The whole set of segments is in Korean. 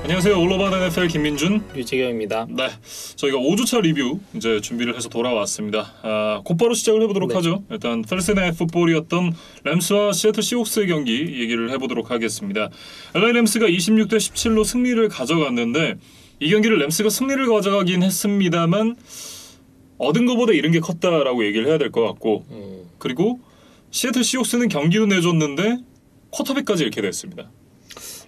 안녕하세요. 올로바드 NFL 김민준, 유지경입니다. 네, 저희가 5주차 리뷰 이제 준비를 해서 돌아왔습니다. 곧바로 시작을 해보도록 하죠. 일단 Thursday Night Football이었던 램스와 시애틀 시옥스의 경기 얘기를 해보도록 하겠습니다. LA 램스가 26대 17로 승리를 가져갔는데 이 경기를 램스가 승리를 가져가긴 했습니다만 얻은 것보다 잃은 게 컸다라고 얘기를 해야 될 것 같고 그리고 시애틀 시옥스는 경기도 내줬는데 쿼터백까지 잃게 됐습니다.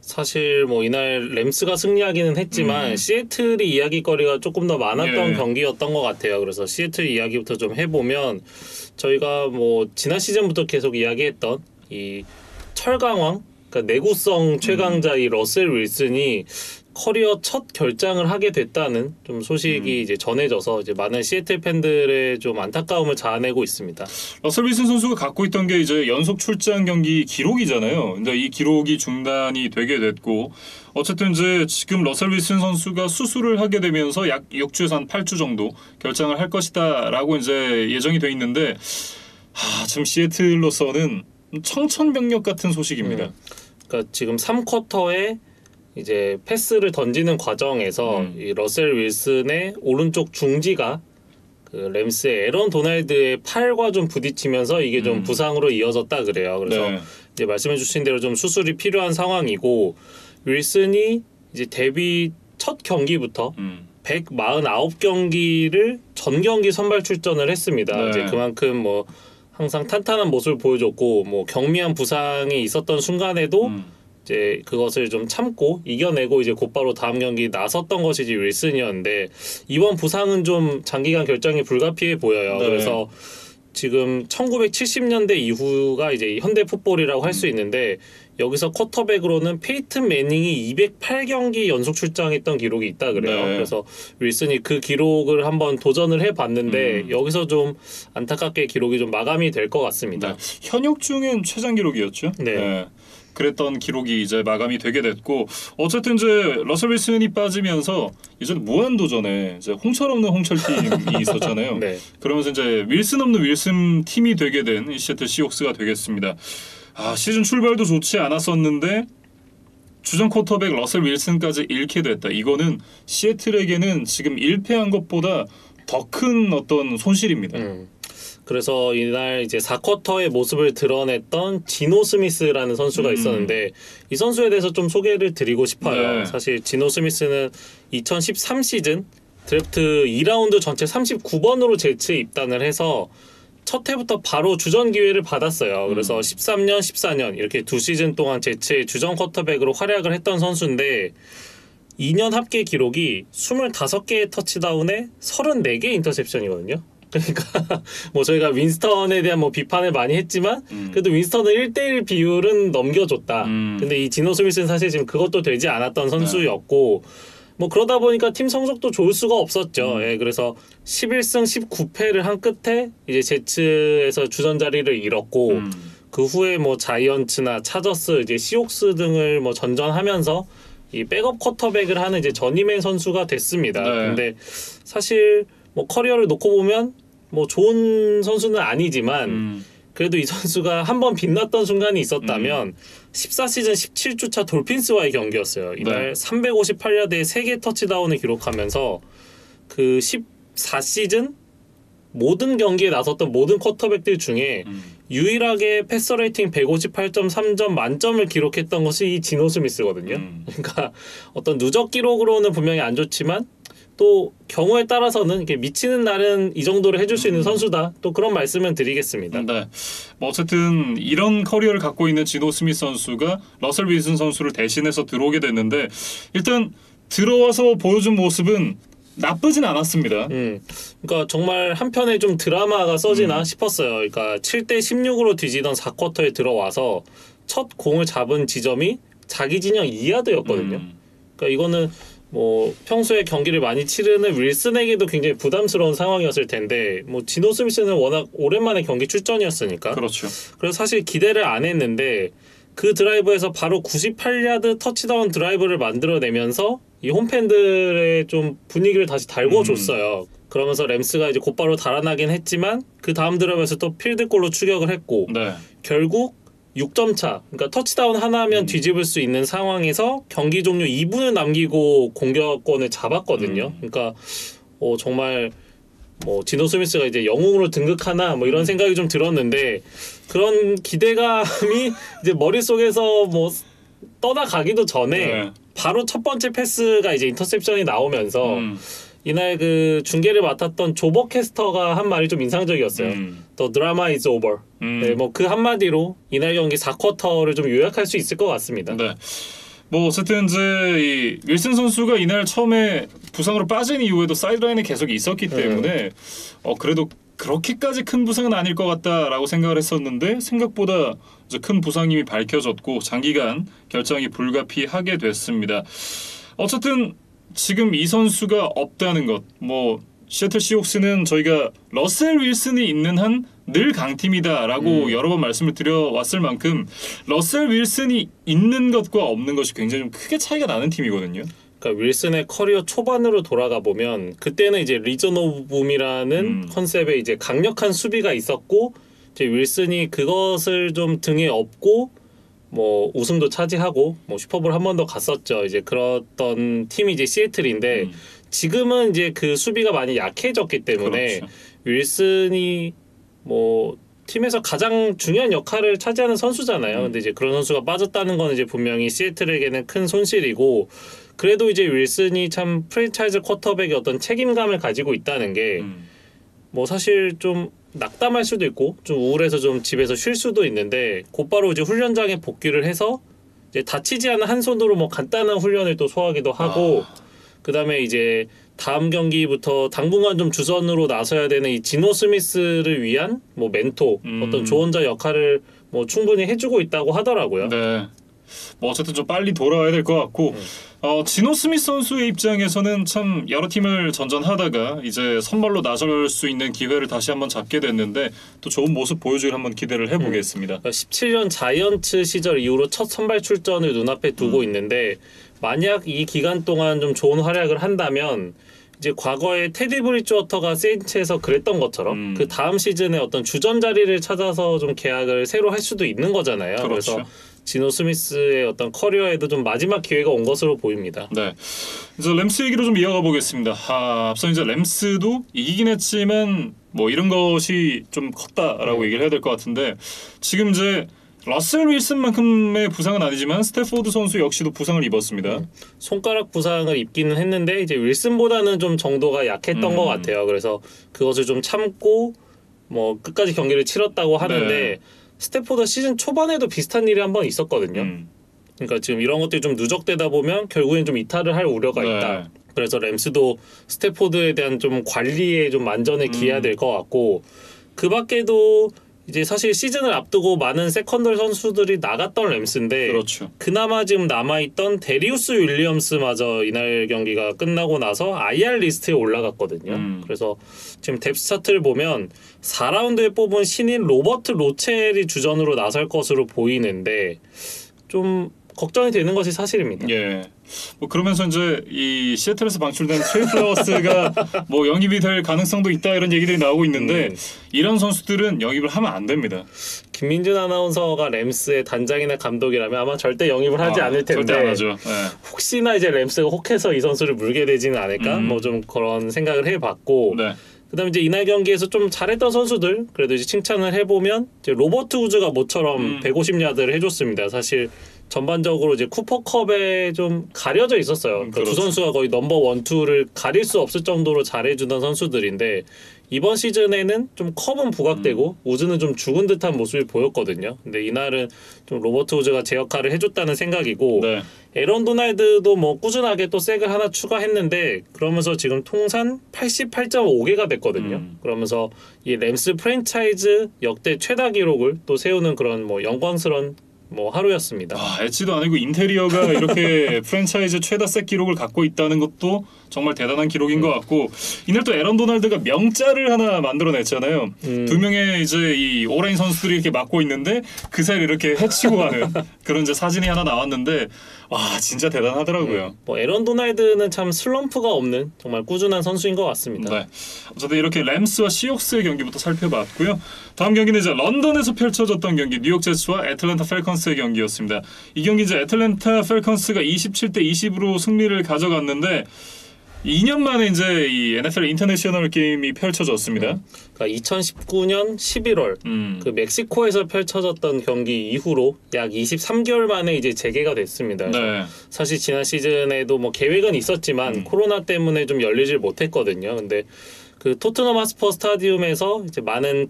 사실 뭐 이날 램스가 승리하기는 했지만 시애틀이 이야기거리가 조금 더 많았던 경기였던 것 같아요. 그래서 시애틀 이야기부터 좀 해보면 저희가 뭐 지난 시즌부터 계속 이야기했던 이 철강왕, 그러니까 내구성 최강자 이 러셀 윌슨이 커리어 첫 결장을 하게 됐다는 좀 소식이 이제 전해져서 이제 많은 시애틀 팬들의 좀 안타까움을 자아내고 있습니다. 러셀 윌슨 선수가 갖고 있던 게 이제 연속 출장 경기 기록이잖아요. 근데 이 기록이 중단이 되게 됐고 어쨌든 이제 지금 러셀 윌슨 선수가 수술을 하게 되면서 약 6주에서 한 8주 정도 결장을 할 것이다라고 이제 예정이 돼 있는데 지금 시애틀로서는 청천벽력 같은 소식입니다. 그러니까 지금 3쿼터에 이제 패스를 던지는 과정에서 이 러셀 윌슨의 오른쪽 중지가 그 램스의 에런 도날드의 팔과 좀 부딪히면서 이게 좀 부상으로 이어졌다 그래요. 그래서 이제 말씀해주신 대로 좀 수술이 필요한 상황이고 윌슨이 이제 데뷔 첫 경기부터 149경기를 전 경기 선발 출전을 했습니다. 이제 그만큼 뭐 항상 탄탄한 모습을 보여줬고 뭐 경미한 부상이 있었던 순간에도 이제 그것을 좀 참고 이겨내고 이제 곧바로 다음 경기 나섰던 것이 이제 윌슨이었는데 이번 부상은 좀 장기간 결장이 불가피해 보여요. 그래서 지금 1970년대 이후가 이제 현대 풋볼이라고 할 수 있는데 여기서 쿼터백으로는 페이튼 매닝이 208경기 연속 출장했던 기록이 있다 그래요. 그래서 윌슨이 그 기록을 한번 도전을 해봤는데 여기서 좀 안타깝게 기록이 좀 마감이 될 것 같습니다. 현역 중엔 최장 기록이었죠. 그랬던 기록이 이제 마감이 되게 됐고 어쨌든 이제 러셀 윌슨이 빠지면서 이제는 무한도전에 이제 홍철 없는 홍철 팀이 있었잖아요. 그러면서 이제 윌슨 없는 윌슨 팀이 되게 된 시애틀 시옥스가 되겠습니다. 시즌 출발도 좋지 않았었는데 주전 쿼터백 러셀 윌슨까지 잃게 됐다. 이거는 시애틀에게는 지금 1패한 것보다 더 큰 어떤 손실입니다. 그래서 이날 이제 4쿼터의 모습을 드러냈던 지노 스미스라는 선수가 있었는데 이 선수에 대해서 좀 소개를 드리고 싶어요. 사실 지노 스미스는 2013 시즌 드래프트 2라운드 전체 39번으로 제츠에 입단을 해서 첫 해부터 바로 주전 기회를 받았어요. 그래서 13년, 14년 이렇게 두 시즌 동안 제츠의 주전 쿼터백으로 활약을 했던 선수인데 2년 합계 기록이 25개의 터치다운에 34개의 인터셉션이거든요. 그러니까 뭐 저희가 윈스턴에 대한 뭐 비판을 많이 했지만 그래도 윈스턴은 1대1 비율은 넘겨줬다. 근데 이 지노 스미스는 사실 지금 그것도 되지 않았던 선수였고 뭐 그러다 보니까 팀 성적도 좋을 수가 없었죠. 그래서 11승 19패를 한 끝에 이제 제츠에서 주전 자리를 잃었고 그 후에 뭐 자이언츠나 차저스, 이제 시옥스 등을 뭐 전전하면서 이 백업 쿼터백을 하는 이제 전임의 선수가 됐습니다. 근데 사실 뭐 커리어를 놓고 보면 뭐 좋은 선수는 아니지만 그래도 이 선수가 한번 빛났던 순간이 있었다면 14시즌 17주차 돌핀스와의 경기였어요. 이날 358야드에 3개 터치다운을 기록하면서 그 14시즌 모든 경기에 나섰던 모든 쿼터백들 중에 유일하게 패서 레이팅 158.3점 만점을 기록했던 것이 이 지노 스미스거든요. 그러니까 어떤 누적 기록으로는 분명히 안 좋지만 또 경우에 따라서는 이렇게 미치는 날은 이 정도로 해줄 수 있는 선수다. 또 그런 말씀을 드리겠습니다. 뭐 어쨌든 이런 커리어를 갖고 있는 지노 스미스 선수가 러셀 윌슨 선수를 대신해서 들어오게 됐는데 일단 들어와서 보여준 모습은 나쁘진 않았습니다. 그러니까 정말 한편에 좀 드라마가 써지나 싶었어요. 그러니까 7대 16으로 뒤지던 4쿼터에 들어와서 첫 공을 잡은 지점이 자기 진영 2야드였거든요. 그러니까 이거는 뭐 평소에 경기를 많이 치르는 윌슨에게도 굉장히 부담스러운 상황이었을 텐데 뭐 지노 스미스는 워낙 오랜만에 경기 출전이었으니까 그래서 사실 기대를 안 했는데 그 드라이브에서 바로 98야드 터치다운 드라이브를 만들어내면서 이 홈팬들의 좀 분위기를 다시 달궈줬어요. 그러면서 램스가 이제 곧바로 달아나긴 했지만 그 다음 드라이브에서 또 필드골로 추격을 했고 결국 6점 차, 그러니까 터치다운 하나면 뒤집을 수 있는 상황에서 경기 종료 2분을 남기고 공격권을 잡았거든요. 그러니까 정말 뭐 지노 스미스가 이제 영웅으로 등극하나 뭐 이런 생각이 좀 들었는데 그런 기대감이 이제 머릿속에서 뭐 떠나가기도 전에 네. 바로 첫 번째 패스가 이제 인터셉션이 나오면서 이날 그 중계를 맡았던 조버 캐스터가 한 말이 좀 인상적이었어요. The drama is over. 네, 뭐 그 한마디로 이날 경기 4쿼터를 좀 요약할 수 있을 것 같습니다. 네. 뭐 어쨌든 이제 이 윌슨 선수가 이날 처음에 부상으로 빠진 이후에도 사이드라인에 계속 있었기 때문에 그래도 그렇게까지 큰 부상은 아닐 것 같다라고 생각을 했었는데 생각보다 이제 큰 부상임이 밝혀졌고 장기간 결장이 불가피하게 됐습니다. 어쨌든 지금 이 선수가 없다는 것, 뭐 시애틀 시옥스는 저희가 러셀 윌슨이 있는 한 늘 강팀이다라고 여러 번 말씀을 드려왔을 만큼 러셀 윌슨이 있는 것과 없는 것이 굉장히 좀 크게 차이가 나는 팀이거든요. 그러니까 윌슨의 커리어 초반으로 돌아가 보면 그때는 이제 리전 오브 붐이라는 컨셉의 이제 강력한 수비가 있었고 이제 윌슨이 그것을 좀 등에 업고 뭐 우승도 차지하고 뭐 슈퍼볼 한 번 더 갔었죠. 이제 그랬던 팀이 이제 시애틀인데 지금은 이제 그 수비가 많이 약해졌기 때문에 그렇죠. 윌슨이 뭐 팀에서 가장 중요한 역할을 차지하는 선수잖아요. 근데 이제 그런 선수가 빠졌다는 건 이제 분명히 시애틀에게는 큰 손실이고 그래도 이제 윌슨이 참 프랜차이즈 쿼터백의 어떤 책임감을 가지고 있다는 게 뭐 사실 좀 낙담할 수도 있고 좀 우울해서 좀 집에서 쉴 수도 있는데 곧바로 이제 훈련장에 복귀를 해서 이제 다치지 않은 한 손으로 뭐 간단한 훈련을 또 소화하기도 하고 그다음에 이제 다음 경기부터 당분간 좀 주선으로 나서야 되는 이 지노 스미스를 위한 뭐 멘토 어떤 조언자 역할을 뭐 충분히 해주고 있다고 하더라고요. 네. 뭐 어쨌든 좀 빨리 돌아와야 될 것 같고 지노 스미스 선수의 입장에서는 참 여러 팀을 전전하다가 이제 선발로 나설 수 있는 기회를 다시 한번 잡게 됐는데 또 좋은 모습 보여주길 한번 기대를 해보겠습니다. 17년 자이언츠 시절 이후로 첫 선발 출전을 눈앞에 두고 있는데 만약 이 기간 동안 좀 좋은 활약을 한다면 이제 과거에 테디 브리지워터가 세인츠에서 그랬던 것처럼 그 다음 시즌에 어떤 주전 자리를 찾아서 좀 계약을 새로 할 수도 있는 거잖아요. 그렇죠. 그래서 지노 스미스의 어떤 커리어에도 좀 마지막 기회가 온 것으로 보입니다. 네, 이제 램스 얘기로 좀 이어가 보겠습니다. 앞서 이제 램스도 이기긴 했지만 뭐 이런 것이 좀 컸다라고 얘기를 해야 될 것 같은데 지금 이제 러셀 윌슨만큼의 부상은 아니지만 스태포드 선수 역시도 부상을 입었습니다. 손가락 부상을 입기는 했는데 이제 윌슨보다는 좀 정도가 약했던 것 같아요. 그래서 그것을 좀 참고 뭐 끝까지 경기를 치렀다고 하는데 네. 스태포드 시즌 초반에도 비슷한 일이 한번 있었거든요. 그러니까 지금 이런 것들이 좀 누적되다 보면 결국엔 좀 이탈을 할 우려가 네. 있다. 그래서 램스도 스태포드에 대한 좀 관리에 좀 만전을 기해야 될 것 같고 그 밖에도 이제 사실 시즌을 앞두고 많은 세컨더리 선수들이 나갔던 램스인데 그렇죠. 그나마 지금 남아있던 데리우스 윌리엄스마저 이날 경기가 끝나고 나서 IR 리스트에 올라갔거든요. 그래서 지금 뎁스 차트를 보면 4라운드에 뽑은 신인 로버트 로첼이 주전으로 나설 것으로 보이는데 좀 걱정이 되는 것이 사실입니다. 예. 뭐 그러면서 이제 이 시애틀에서 방출된 트레이 플라워스가 뭐 영입이 될 가능성도 있다 이런 얘기들이 나오고 있는데 이런 선수들은 영입을 하면 안 됩니다. 김민준 아나운서가 램스의 단장이나 감독이라면 아마 절대 영입을 하지 않을 텐데 절대 안 하죠. 네. 혹시나 이제 램스가 혹해서 이 선수를 물게 되지는 않을까 뭐 좀 그런 생각을 해봤고 네. 그다음에 이제 이날 경기에서 좀 잘했던 선수들 그래도 이제 칭찬을 해보면 이제 로버트 우즈가 모처럼 150야드를 해줬습니다. 사실 전반적으로 이제 쿠퍼컵에 좀 가려져 있었어요. 그러니까 그렇죠. 두 선수가 거의 넘버 1, 2를 가릴 수 없을 정도로 잘해주던 선수들인데 이번 시즌에는 좀 컵은 부각되고 우즈는 좀 죽은 듯한 모습이 보였거든요. 근데 이날은 좀 로버트 우즈가 제 역할을 해줬다는 생각이고 네. 에런 도날드도 뭐 꾸준하게 또 색을 하나 추가했는데 그러면서 지금 통산 88.5개가 됐거든요. 그러면서 이 램스 프랜차이즈 역대 최다 기록을 또 세우는 그런 뭐 영광스러운 뭐 하루였습니다. 엣지도 아니고 인테리어가 이렇게 프랜차이즈 최다 색 기록을 갖고 있다는 것도 정말 대단한 기록인 것 같고 이날 또 에런 도널드가 명짤을 하나 만들어냈잖아요. 두 명의 이제 이 오라인 선수들이 이렇게 맞고 있는데 그 사이를 이렇게 헤치고 가는 그런 이제 사진이 하나 나왔는데 와 진짜 대단하더라고요. 뭐 에런 도널드는 참 슬럼프가 없는 정말 꾸준한 선수인 것 같습니다. 네. 어쨌든 이렇게 램스와 시옥스의 경기부터 살펴봤고요. 다음 경기는 이제 런던에서 펼쳐졌던 경기 뉴욕 제츠와 애틀랜타 펠컨스의 경기였습니다. 이 경기 이제 애틀랜타 펠컨스가 27대 20으로 승리를 가져갔는데 2년 만에 이제 이 NFL 인터내셔널 게임이 펼쳐졌습니다. 그러니까 2019년 11월 그 멕시코에서 펼쳐졌던 경기 이후로 약 23개월 만에 이제 재개가 됐습니다. 네. 사실 지난 시즌에도 뭐 계획은 있었지만 코로나 때문에 좀 열리질 못했거든요. 근데 그 토트넘 하스퍼 스타디움에서 이제 많은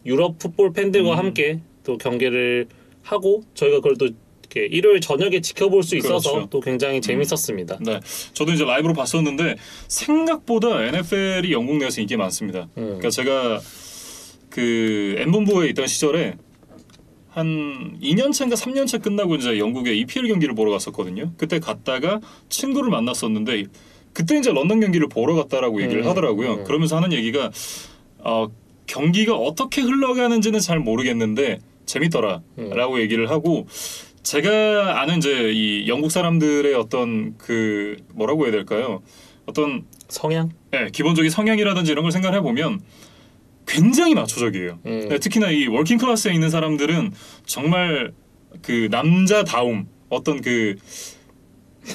유럽 풋볼 팬들과 함께 또 경기를 하고 저희가 그걸 또 이렇게 일요일 저녁에 지켜볼 수 있어서 그렇죠. 또 굉장히 재밌었습니다. 네, 저도 이제 라이브로 봤었는데 생각보다 NFL이 영국 내에서 인기 많습니다. 그러니까 제가 그 N본부에 있던 시절에 한 2년 차인가 3년 차 끝나고 이제 영국의 EPL 경기를 보러 갔었거든요. 그때 갔다가 친구를 만났었는데 그때 이제 런던 경기를 보러 갔다라고 얘기를 하더라고요. 그러면서 하는 얘기가 경기가 어떻게 흘러가는지는 잘 모르겠는데 재밌더라라고 얘기를 하고. 제가 아는 이제 이 영국 사람들의 어떤 그 뭐라고 해야 될까요? 어떤 성향? 네, 기본적인 성향이라든지 이런 걸 생각해 보면 굉장히 마초적이에요. 네, 특히나 이 워킹 클래스에 있는 사람들은 정말 그 남자다움 어떤 그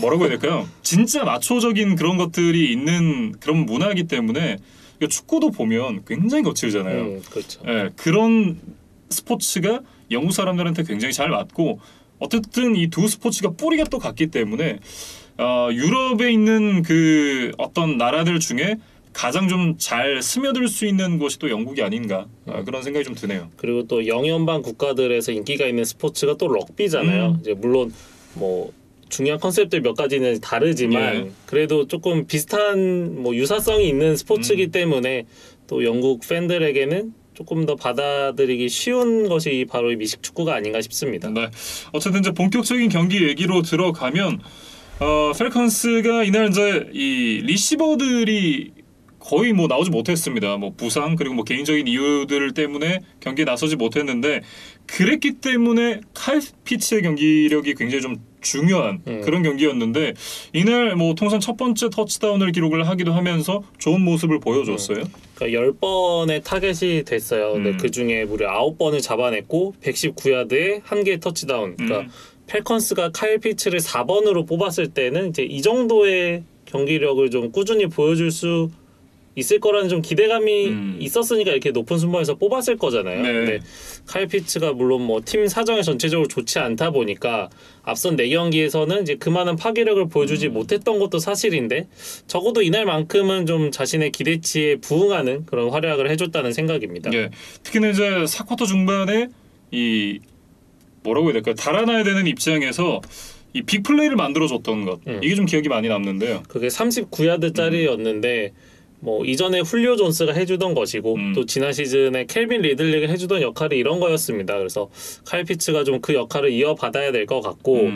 뭐라고 해야 될까요? 진짜 마초적인 그런 것들이 있는 그런 문화이기 때문에 축구도 보면 굉장히 거칠잖아요. 그렇죠. 네, 그런 스포츠가 영국 사람들한테 굉장히 잘 맞고 어쨌든 이 두 스포츠가 뿌리가 또 같기 때문에 유럽에 있는 그 어떤 나라들 중에 가장 좀 잘 스며들 수 있는 곳이 또 영국이 아닌가 그런 생각이 좀 드네요. 그리고 또 영연방 국가들에서 인기가 있는 스포츠가 또 럭비잖아요. 이제 물론 뭐 중요한 컨셉들 몇 가지는 다르지만 그래도 조금 비슷한 뭐 유사성이 있는 스포츠이기 때문에 또 영국 팬들에게는 조금 더 받아들이기 쉬운 것이 바로 이 미식축구가 아닌가 싶습니다. 네, 어쨌든 이제 본격적인 경기 얘기로 들어가면 펠컨스가 이날 이제 이 리시버들이 거의 뭐 나오지 못했습니다. 뭐 부상 그리고 뭐 개인적인 이유들 때문에 경기에 나서지 못했는데 그랬기 때문에 칼 피츠의 경기력이 굉장히 좀 중요한 그런 경기였는데 이날 뭐 통산 첫 번째 터치다운을 기록을 하기도 하면서 좋은 모습을 보여줬어요. 그러니까 10번의 타겟이 됐어요. 근데 그중에 무려 9번을 잡아냈고 119야드에 1개의 터치다운. 그러니까 펠컨스가 카일 피츠를 4번으로 뽑았을 때는 이제 이 정도의 경기력을 좀 꾸준히 보여줄 수 있을 거라는 좀 기대감이 있었으니까 이렇게 높은 순번에서 뽑았을 거잖아요. 네. 근데 카일 피츠가 물론 뭐 팀 사정이 전체적으로 좋지 않다 보니까 앞선 4경기에서는 이제 그만한 파괴력을 보여주지 못했던 것도 사실인데 적어도 이날만큼은 좀 자신의 기대치에 부응하는 그런 활약을 해줬다는 생각입니다. 예. 특히나 이제 4쿼터 중반에 이 뭐라고 해야 될까요? 달아나야 되는 입장에서 이 빅플레이를 만들어줬던 것 이게 좀 기억이 많이 남는데요. 그게 39야드짜리였는데 뭐 이전에 훌리오 존스가 해주던 것이고 또 지난 시즌에 켈빈 리들리가 해주던 역할이 이런 거였습니다. 그래서 칼 피츠가 좀 그 역할을 이어받아야 될 것 같고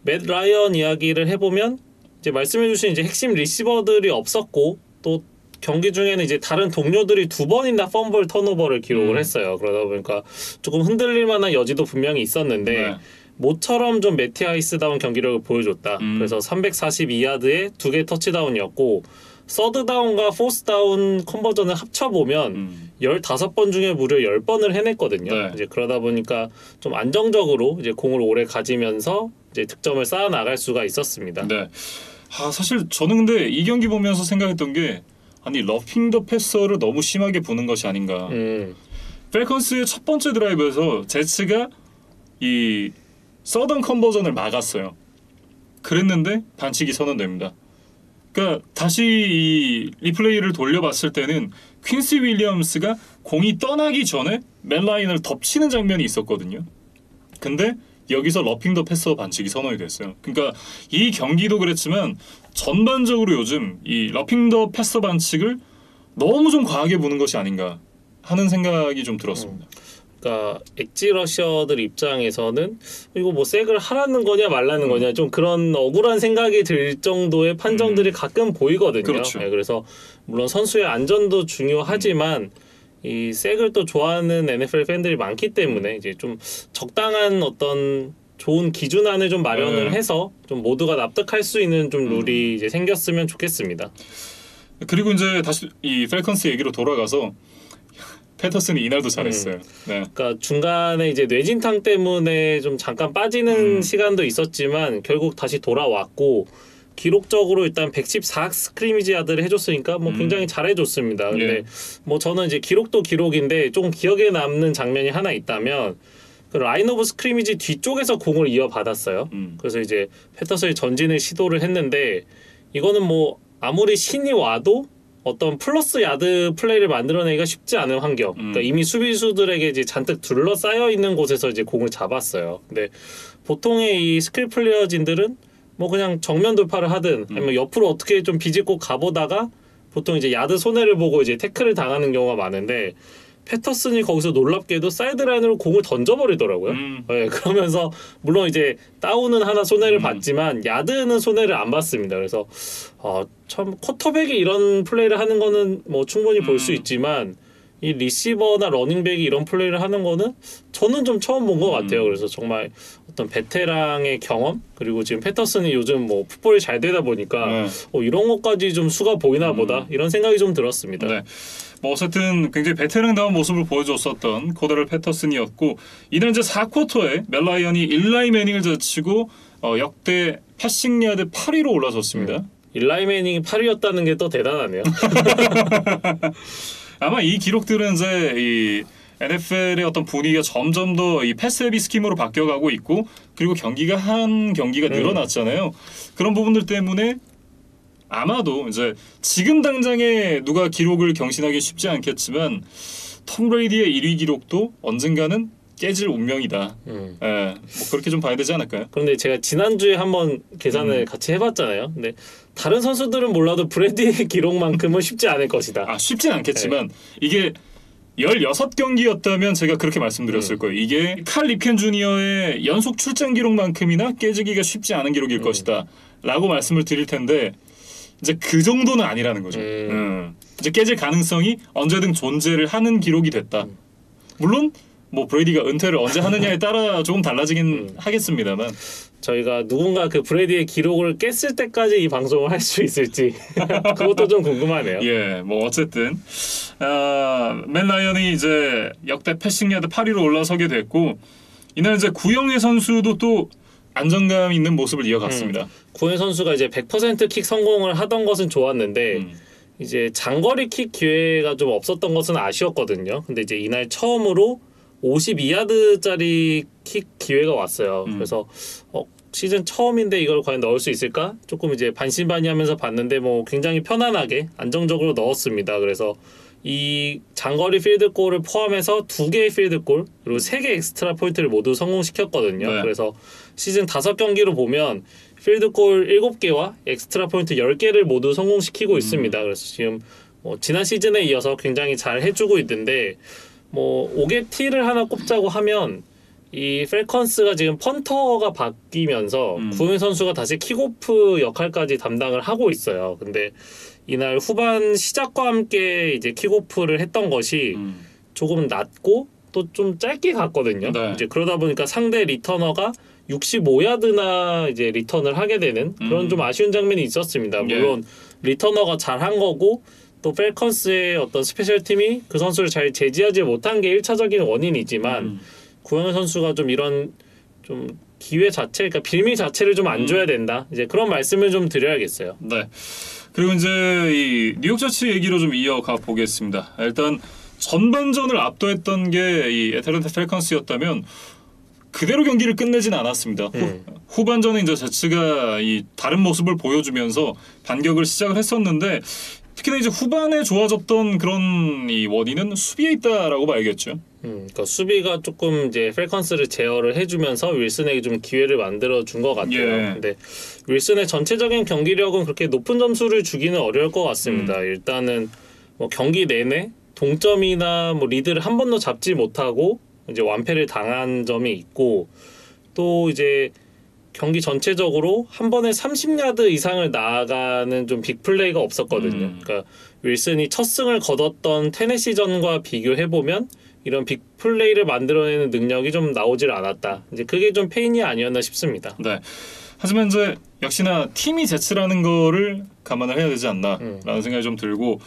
맷 라이언 이야기를 해보면 이제 말씀해주신 이제 핵심 리시버들이 없었고 또 경기 중에는 이제 다른 동료들이 2번이나 펌블 턴오버를 기록을 했어요. 그러다 보니까 조금 흔들릴 만한 여지도 분명히 있었는데 모처럼 좀 매티 아이스다운 경기력을 보여줬다. 그래서 342야드에 2개 터치다운이었고 서드다운과 포스다운 컨버전을 합쳐보면 15번 중에 무려 10번을 해냈거든요. 네. 이제 그러다 보니까 좀 안정적으로 이제 공을 오래 가지면서 이제 득점을 쌓아 나갈 수가 있었습니다. 네. 사실 저는 근데 이 경기 보면서 생각했던 게 아니 러핑 더 패서를 너무 심하게 부는 것이 아닌가. 펠컨스의 첫 번째 드라이브에서 제츠가 이 서던 컨버전을 막았어요. 그랬는데 반칙이 선언됩니다. 그러니까 다시 이 리플레이를 돌려봤을 때는 퀸시 윌리엄스가 공이 떠나기 전에 맨 라인을 덮치는 장면이 있었거든요. 근데 여기서 러핑 더 패서 반칙이 선언이 됐어요. 그러니까 이 경기도 그랬지만 전반적으로 요즘 이 러핑 더 패서 반칙을 너무 좀 과하게 보는 것이 아닌가 하는 생각이 좀 들었습니다. 그러니까 엣지 러셔들 입장에서는 이거 뭐 색을 하라는 거냐 말라는 거냐 좀 그런 억울한 생각이 들 정도의 판정들이 가끔 보이거든요. 그렇죠. 네, 그래서 물론 선수의 안전도 중요하지만 이 색을 또 좋아하는 NFL 팬들이 많기 때문에 이제 좀 적당한 어떤 좋은 기준안을 좀 마련을 해서 좀 모두가 납득할 수 있는 좀 룰이 이제 생겼으면 좋겠습니다. 그리고 이제 다시 이 펠컨스 얘기로 돌아가서 패터슨이 이날도 잘했어요. 네. 그러니까 중간에 이제 뇌진탕 때문에 좀 잠깐 빠지는 시간도 있었지만 결국 다시 돌아왔고 기록적으로 일단 114 스크리미지 야드를 해줬으니까 뭐 굉장히 잘해줬습니다. 근데 예. 뭐 저는 이제 기록도 기록인데 조금 기억에 남는 장면이 하나 있다면 그 라인 오브 스크리미지 뒤쪽에서 공을 이어받았어요. 그래서 이제 패터슨이 전진을 시도를 했는데 이거는 뭐 아무리 신이 와도 어떤 플러스 야드 플레이를 만들어내기가 쉽지 않은 환경. 그러니까 이미 수비수들에게 이제 잔뜩 둘러싸여 있는 곳에서 이제 공을 잡았어요. 근데 보통의 이 스킬 플레이어진들은 뭐 그냥 정면 돌파를 하든 아니면 옆으로 어떻게 좀 비집고 가보다가 보통 이제 야드 손해를 보고 이제 태클을 당하는 경우가 많은데 패터슨이 거기서 놀랍게도 사이드라인으로 공을 던져버리더라고요. 네, 그러면서 물론 이제 다운은 하나 손해를 봤지만 야드는 손해를 안 봤습니다. 그래서 참 쿼터백이 이런 플레이를 하는 거는 뭐 충분히 볼 수 있지만 이 리시버나 러닝백이 이런 플레이를 하는 거는 저는 좀 처음 본 것 같아요. 그래서 정말 어떤 베테랑의 경험 그리고 지금 패터슨이 요즘 뭐 풋볼이 잘 되다 보니까 이런 것까지 좀 수가 보이나 보다 이런 생각이 좀 들었습니다. 네. 뭐 어쨌든 굉장히 베테랑다운 모습을 보여줬었던 코더럴 패터슨이었고 이날 이제 4쿼터에 멜 라이언이 일라이 매닝을 제치고 역대 패싱 야드 8위로 올라섰습니다. 일라이 매닝이 8위였다는 게 또 대단하네요. 아마 이 기록들은 이제 이 NFL의 어떤 분위기가 점점 더 이 패스 헤비 스킴으로 바뀌어가고 있고 그리고 경기가 한 경기가 늘어났잖아요. 그런 부분들 때문에 아마도 이제 지금 당장에 누가 기록을 경신하기 쉽지 않겠지만 톰 브레이디의 1위 기록도 언젠가는 깨질 운명이다. 뭐 그렇게 좀 봐야 되지 않을까요? 그런데 제가 지난주에 한번 계산을 같이 해봤잖아요. 근데 다른 선수들은 몰라도 브레디의 기록만큼은 쉽지 않을 것이다. 쉽진 않겠지만 이게 16경기였다면 제가 그렇게 말씀드렸을 거예요. 이게 칼 립켄 주니어의 연속 출장 기록만큼이나 깨지기가 쉽지 않은 기록일 것이다 라고 말씀을 드릴 텐데 이제 그 정도는 아니라는 거죠. 이제 깨질 가능성이 언제든 존재를 하는 기록이 됐다. 물론 뭐 브레이디가 은퇴를 언제 하느냐에 따라 조금 달라지긴 하겠습니다.만 저희가 누군가 그 브레이디의 기록을 깼을 때까지 이 방송을 할 수 있을지 그것도 좀 궁금하네요. 예, 뭐 어쨌든 맨 라이언이 이제 역대 패싱 야드 8위로 올라서게 됐고 이날 이제 구영애 선수도 또 안정감 있는 모습을 이어갔습니다. 구영애 선수가 이제 100%킥 성공을 하던 것은 좋았는데 이제 장거리 킥 기회가 좀 없었던 것은 아쉬웠거든요. 근데 이제 이날 처음으로 52야드짜리 킥 기회가 왔어요. 그래서 시즌 처음인데 이걸 과연 넣을 수 있을까? 조금 이제 반신반의하면서 봤는데 뭐 굉장히 편안하게 안정적으로 넣었습니다. 그래서 이 장거리 필드골을 포함해서 2개의 필드골 그리고 3개 엑스트라 포인트를 모두 성공시켰거든요. 네. 그래서 시즌 5경기로 보면 필드골 7개와 엑스트라 포인트 10개를 모두 성공시키고 있습니다. 그래서 지금 지난 시즌에 이어서 굉장히 잘 해주고 있는데 뭐 오게티를 하나 꼽자고 하면 이 펠컨스가 지금 펀터가 바뀌면서 구영애 선수가 다시 킥오프 역할까지 담당을 하고 있어요. 근데 이날 후반 시작과 함께 이제 킥오프를 했던 것이 조금 낮고 또 좀 짧게 갔거든요. 네. 이제 그러다 보니까 상대 리터너가 65야드나 이제 리턴을 하게 되는 그런 좀 아쉬운 장면이 있었습니다. 물론 리터너가 잘한 거고 또 펠컨스의 어떤 스페셜 팀이 그 선수를 잘 제지하지 못한 게 1차적인 원인이지만 구영애 선수가 좀 이런 좀 기회 자체, 그러니까 빌미 자체를 좀 안 줘야 된다. 이제 그런 말씀을 좀 드려야겠어요. 네. 그리고 이제 이 뉴욕 저치 얘기로 좀 이어가 보겠습니다. 일단 전반전을 압도했던 게 이 애틀랜타 펠컨스였다면 그대로 경기를 끝내진 않았습니다. 후반전에 이제 저치가 이 다른 모습을 보여주면서 반격을 시작을 했었는데 특히나 이제 후반에 좋아졌던 그런 이 원인은 수비에 있다라고 봐야겠죠. 그러니까 수비가 조금 이제 펠컨스를 제어를 해주면서 윌슨에게 좀 기회를 만들어 준 것 같아요. 근데 윌슨의 전체적인 경기력은 그렇게 높은 점수를 주기는 어려울 것 같습니다. 일단은 뭐 경기 내내 동점이나 뭐 리드를 한 번도 잡지 못하고 이제 완패를 당한 점이 있고 또 이제 경기 전체적으로 한 번에 30야드 이상을 나아가는 좀 빅플레이가 없었거든요. 그러니까 윌슨이 첫 승을 거뒀던 테네시전과 비교해보면 이런 빅플레이를 만들어내는 능력이 좀 나오질 않았다. 이제 그게 좀 페인이 아니었나 싶습니다. 네. 하지만 이제 역시나 팀이 제치라는 거를 감안을 해야 되지 않나라는 생각이 좀 들고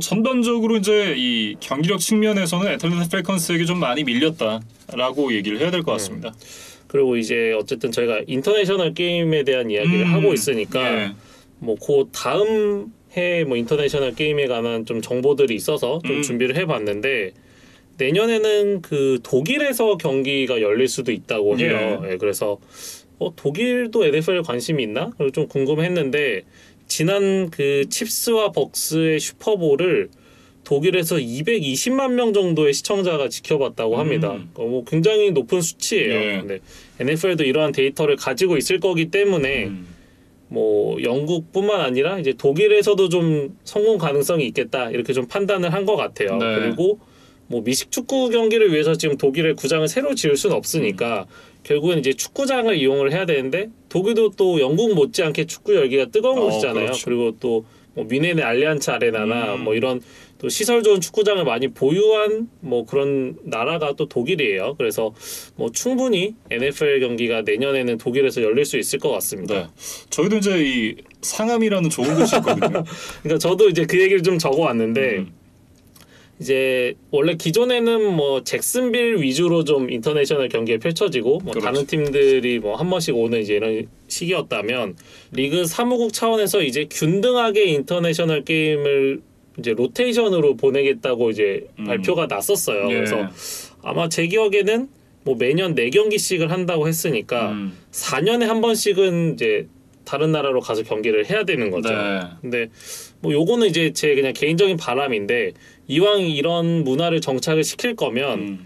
전반적으로 이제 이 경기력 측면에서는 애틀랜타 펠컨스에게 좀 많이 밀렸다라고 얘기를 해야 될 것 같습니다. 그리고 이제 어쨌든 저희가 인터내셔널 게임에 대한 이야기를 하고 있으니까 예. 뭐 그 다음 해 뭐 인터내셔널 게임에 관한 좀 정보들이 있어서 좀 준비를 해봤는데 내년에는 그 독일에서 경기가 열릴 수도 있다고 해요. 예, 그래서 독일도 NFL 관심이 있나? 그리고 좀 궁금했는데 지난 그 칩스와 벅스의 슈퍼볼을 독일에서 220만 명 정도의 시청자가 지켜봤다고 합니다. 뭐 굉장히 높은 수치예요. 예. 근데 NFL도 이러한 데이터를 가지고 있을 거기 때문에 뭐 영국뿐만 아니라 이제 독일에서도 좀 성공 가능성이 있겠다 이렇게 좀 판단을 한 것 같아요. 네. 그리고 뭐 미식 축구 경기를 위해서 지금 독일에 구장을 새로 지을 수는 없으니까 결국은 이제 축구장을 이용을 해야 되는데 독일도 또 영국 못지않게 축구 열기가 뜨거운 곳이잖아요. 그렇죠. 그리고 또 뭐 뮌헨의 알리안츠 아레나나 뭐 이런 또 시설 좋은 축구장을 많이 보유한 뭐 그런 나라가 또 독일이에요. 그래서 뭐 충분히 NFL 경기가 내년에는 독일에서 열릴 수 있을 것 같습니다. 네. 저희도 이제 이 상암이라는 좋은 곳이 있거든요. 그러니까 저도 이제 그 얘기를 좀 적어왔는데 이제 원래 기존에는 뭐 잭슨빌 위주로 좀 인터내셔널 경기에 펼쳐지고 뭐 그렇죠. 다른 팀들이 뭐 한 번씩 오는 이제 이런 시기였다면 리그 사무국 차원에서 이제 균등하게 인터내셔널 게임을 이제 로테이션으로 보내겠다고 이제 발표가 났었어요. 예. 그래서 아마 제 기억에는 뭐 매년 4경기씩을 한다고 했으니까 4년에 한 번씩은 이제 다른 나라로 가서 경기를 해야 되는 거죠. 네. 근데 뭐 요거는 이제 제 그냥 개인적인 바람인데 이왕 이런 문화를 정착을 시킬 거면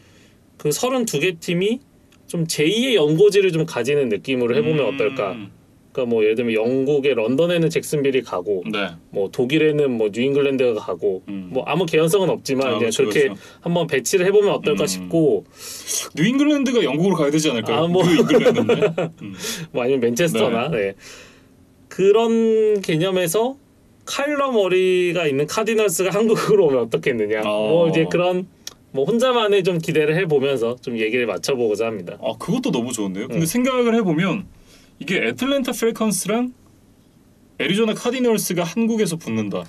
그 32개 팀이 좀 제2의 연고지를 좀 가지는 느낌으로 해보면 어떨까? 그러니까 뭐 예를 들면 영국의 런던에는 잭슨빌이 가고 네. 뭐 독일에는 뭐 뉴잉글랜드가 가고 뭐 아무 개연성은 없지만 그냥 그렇죠, 그렇게 그렇죠. 한번 배치를 해보면 어떨까 싶고 뉴잉글랜드가 영국으로 가야 되지 않을까요? 뭐 뉴잉글랜드인데. 뭐 아니면 맨체스터나 네. 그런 개념에서 카일러 머리가 있는 카디널스가 한국으로 오면 어떻겠느냐. 뭐 이제 그런 뭐 혼자만의 좀 기대를 해보면서 좀 얘기를 맞춰보고자 합니다. 그것도 너무 좋은데요. 근데 생각을 해보면 이게 애틀랜타 펠컨스랑 애리조나 카디널스가 한국에서 붙는다.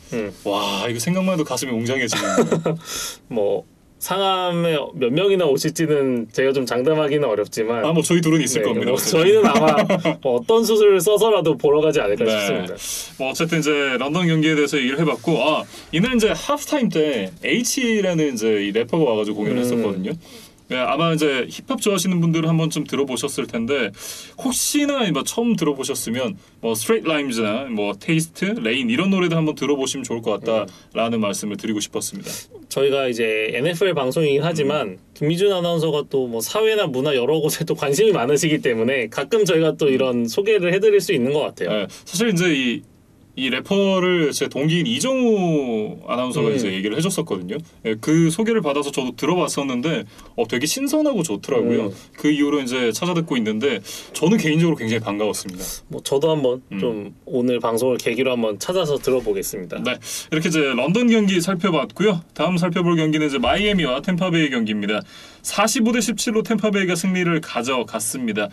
와 이거 생각만 해도 가슴이 웅장해지네요. 뭐 상암에 몇 명이나 오실지는 제가 좀 장담하기는 어렵지만 뭐 저희 둘은 있을 네, 겁니다. 뭐 저희는 아마 뭐 어떤 수술을 써서라도 보러 가지 않을까 싶습니다. 뭐 어쨌든 이제 런던 경기에 대해서 얘기를 해봤고 이날 이제 하프타임 때 H라는 이제 이 래퍼가 와가지고 공연했었거든요. 네, 아마 이제 힙합 좋아하시는 분들은 한 번쯤 들어보셨을 텐데 혹시나 뭐 처음 들어보셨으면 뭐 스트레이트 라임즈나 뭐 테이스트, 레인 이런 노래도 한번 들어보시면 좋을 것 같다라는 말씀을 드리고 싶었습니다. 저희가 이제 NFL 방송이긴 하지만 김미준 아나운서가 또 뭐 사회나 문화 여러 곳에 또 관심이 많으시기 때문에 가끔 저희가 또 이런 소개를 해드릴 수 있는 것 같아요. 네, 사실 이제 이 래퍼를 제 동기인 이정우 아나운서가 이제 얘기를 해줬었거든요. 예, 그 소개를 받아서 저도 들어봤었는데 되게 신선하고 좋더라고요. 그 이후로 이제 찾아 듣고 있는데 저는 개인적으로 굉장히 반가웠습니다. 뭐 저도 한번 좀 오늘 방송을 계기로 한번 찾아서 들어보겠습니다. 네, 이렇게 이제 런던 경기 살펴봤고요. 다음 살펴볼 경기는 이제 마이애미와 템파베이 경기입니다. 45대 17로 템파베이가 승리를 가져갔습니다.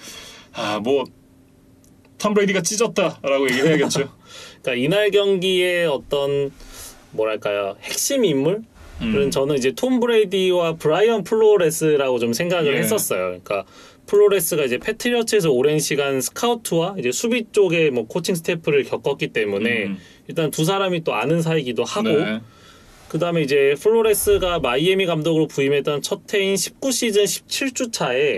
뭐 톰 브레이디가 찢었다라고 얘기를 해야겠죠. 그러니까 이날 경기의 어떤 뭐랄까요 핵심 인물은 저는 이제 톰 브레이디와 브라이언 플로레스라고 좀 생각을 했었어요. 그러니까 플로레스가 이제 패트리어츠에서 오랜 시간 스카우트와 이제 수비 쪽에 뭐 코칭 스태프를 겪었기 때문에 일단 두 사람이 또 아는 사이기도 하고 그 다음에 이제 플로레스가 마이애미 감독으로 부임했던 첫 해인 19시즌 17주 차에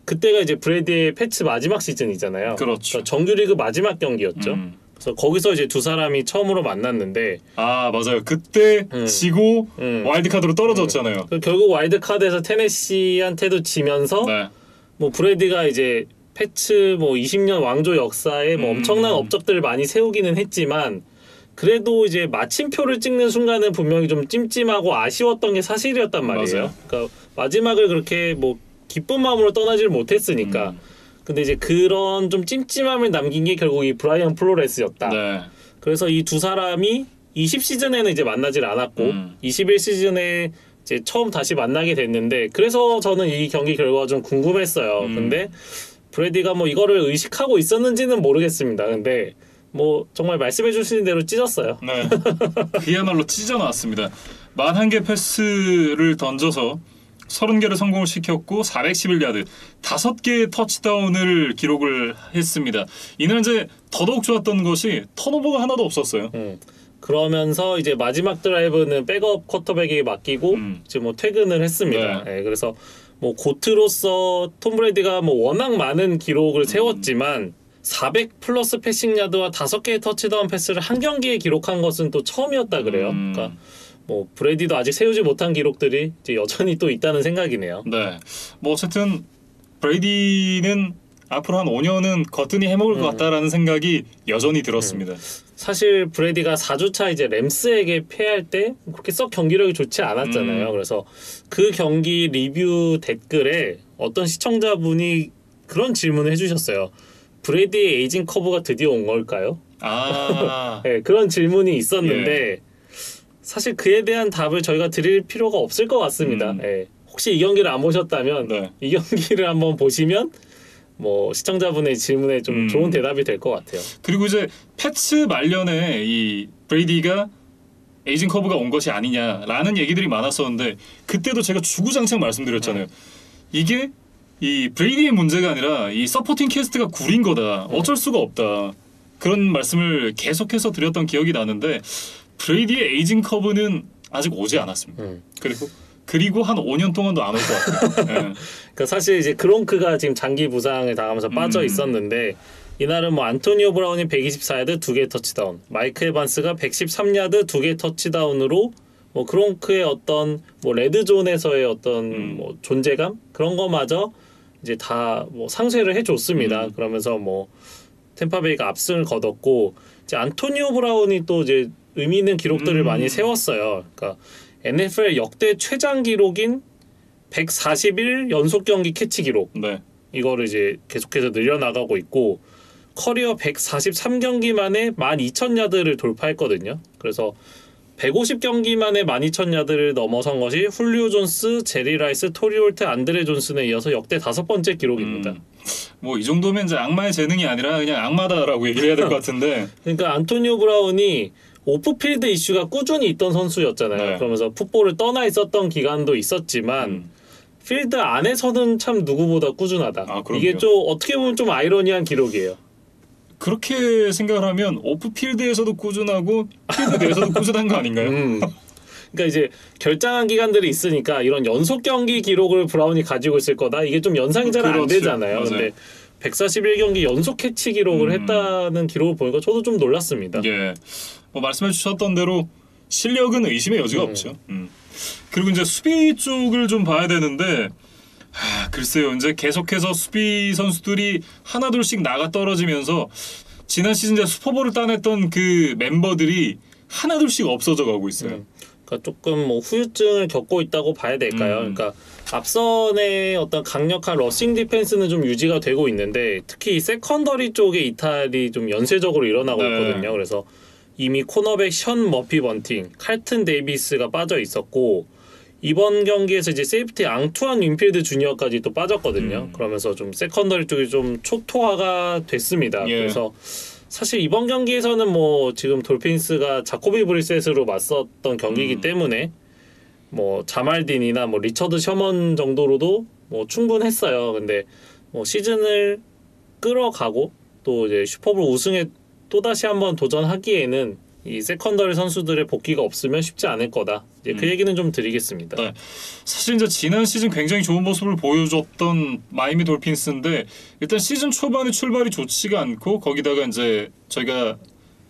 그때가 이제 브레이디의 패츠 마지막 시즌이잖아요. 그렇죠. 그러니까 정규리그 마지막 경기였죠. 그래서 거기서 이제 두 사람이 처음으로 만났는데 맞아요. 그때 지고 와일드카드로 떨어졌잖아요. 결국 와일드카드에서 테네시한테도 지면서 뭐 브레이디가 이제 패츠 뭐 20년 왕조 역사에 뭐 엄청난 업적들을 많이 세우기는 했지만 그래도 이제 마침표를 찍는 순간은 분명히 좀 찜찜하고 아쉬웠던 게 사실이었단 말이에요. 맞아요. 그러니까 마지막을 그렇게 뭐 기쁜 마음으로 떠나질 못했으니까. 근데 이제 그런 좀 찜찜함을 남긴 게 결국 이 브라이언 플로레스였다. 네. 그래서 이 두 사람이 20시즌에는 이제 만나질 않았고 21시즌에 이제 처음 다시 만나게 됐는데 그래서 저는 이 경기 결과가 좀 궁금했어요. 근데 브래디가 뭐 이거를 의식하고 있었는지는 모르겠습니다. 근데 뭐 정말 말씀해 주신 대로 찢었어요. 네. 그야말로 찢어 나왔습니다. 41개 패스를 던져서 30개를 성공을 시켰고 411야드 5개의 터치다운을 기록을 했습니다. 이날 이제 더더욱 좋았던 것이 턴오버가 하나도 없었어요. 그러면서 이제 마지막 드라이브는 백업 쿼터백에게 맡기고 이제 뭐 퇴근을 했습니다. 네. 네, 그래서 뭐 고트로서 톰 브레이디가 뭐 워낙 많은 기록을 세웠지만 400 플러스 패싱 야드와 5개의 터치다운 패스를 한 경기에 기록한 것은 또 처음이었다 그래요. 그러니까 뭐 브레이디도 아직 세우지 못한 기록들이 이제 여전히 또 있다는 생각이네요. 네. 뭐 어쨌든 브레이디는 앞으로 한 5년은 거뜬히 해먹을 것 같다라는 생각이 여전히 들었습니다. 사실 브레이디가 4주차 이제 램스에게 패할 때 그렇게 썩 경기력이 좋지 않았잖아요. 그래서 그 경기 리뷰 댓글에 어떤 시청자분이 그런 질문을 해주셨어요. 브레이디의 에이징 커브가 드디어 온 걸까요? 아, 네, 그런 질문이 있었는데 사실 그에 대한 답을 저희가 드릴 필요가 없을 것 같습니다. 네, 혹시 이 경기를 안 보셨다면 네. 이 경기를 한번 보시면 뭐 시청자분의 질문에 좀 좋은 대답이 될 것 같아요. 그리고 이제 패츠 말년에 이 브레이디가 에이징 커브가 온 것이 아니냐라는 얘기들이 많았었는데 그때도 제가 주구장창 말씀드렸잖아요. 이게 이 브레이디의 문제가 아니라 이 서포팅 캐스트가 구린 거다. 어쩔 수가 없다. 그런 말씀을 계속해서 드렸던 기억이 나는데 브레이디의 에이징 커브는 아직 오지 않았습니다. 그리고 한 5년 동안도 안 올 것 같아요. 네. 그러니까 사실 이제 크롱크가 지금 장기 부상을 당하면서 빠져 있었는데 이날은 뭐 안토니오 브라운이 124야드 2개 터치다운, 마이크 에반스가 113야드 2개 터치다운으로 뭐 크롱크의 어떤 뭐 레드존에서의 어떤 뭐 존재감 그런 거마저 이제 다 뭐 상쇄를 해줬습니다. 그러면서 뭐 템파베이가 압승을 거뒀고 이제 안토니오 브라운이 또 이제 의미 있는 기록들을 많이 세웠어요. 그러니까 NFL 역대 최장 기록인 141 연속 경기 캐치 기록. 네. 이거를 이제 계속해서 늘려나가고 있고 커리어 143경기 만에 12,000야드를 돌파했거든요. 그래서 150경기 만에 12,000야드를 넘어선 것이 훌리오 존스, 제리 라이스, 토리 홀트, 안드레 존슨에 이어서 역대 5번째 기록입니다. 뭐 이 정도면 이제 악마의 재능이 아니라 그냥 악마다라고 얘기를 해야 될 것 같은데 그러니까 안토니오 브라운이 오프필드 이슈가 꾸준히 있던 선수였잖아요. 네. 그러면서 풋볼을 떠나 있었던 기간도 있었지만 필드 안에서는 참 누구보다 꾸준하다. 이게 좀 어떻게 보면 좀 아이러니한 기록이에요. 그렇게 생각을 하면 오프필드에서도 꾸준하고 필드 내에서도 꾸준한 거 아닌가요? 그러니까 이제 결장한 기간들이 있으니까 이런 연속 경기 기록을 브라운이 가지고 있을 거다. 이게 좀 연상이 잘 안 되잖아요. 맞아요. 근데 141경기 연속 캐치 기록을 했다는 기록을 보니까 저도 좀 놀랐습니다. 예. 뭐 말씀해 주셨던 대로 실력은 의심의 여지가 없죠. 그리고 이제 수비 쪽을 좀 봐야 되는데 글쎄요. 이제 계속해서 수비 선수들이 하나둘씩 나가 떨어지면서 지난 시즌 이제 슈퍼볼을 따냈던 그 멤버들이 하나둘씩 없어져 가고 있어요. 그러니까 조금 뭐 후유증을 겪고 있다고 봐야 될까요? 그러니까 앞선의 어떤 강력한 러싱 디펜스는 좀 유지가 되고 있는데 특히 세컨더리 쪽의 이탈이 좀 연쇄적으로 일어나고 있거든요. 그래서 이미 코너백 션 머피 번팅, 칼튼 데이비스가 빠져 있었고 이번 경기에서 이제 세이프티 앙투안 윈필드 주니어까지 또 빠졌거든요. 그러면서 좀 세컨더리 쪽이 좀 초토화가 됐습니다. 그래서 사실 이번 경기에서는 뭐 지금 돌핀스가 자코비 브리셋으로 맞섰던 경기이기 때문에 뭐 자말딘이나 뭐 리처드 셔먼 정도로도 뭐 충분했어요. 근데 뭐 시즌을 끌어가고 또 이제 슈퍼볼 우승에 또 다시 한번 도전하기에는 이 세컨더리 선수들의 복귀가 없으면 쉽지 않을 거다. 이제 그 얘기는 좀 드리겠습니다. 네. 사실 이제 지난 시즌 굉장히 좋은 모습을 보여줬던 마이애미 돌핀스인데 일단 시즌 초반에 출발이 좋지가 않고 거기다가 이제 저희가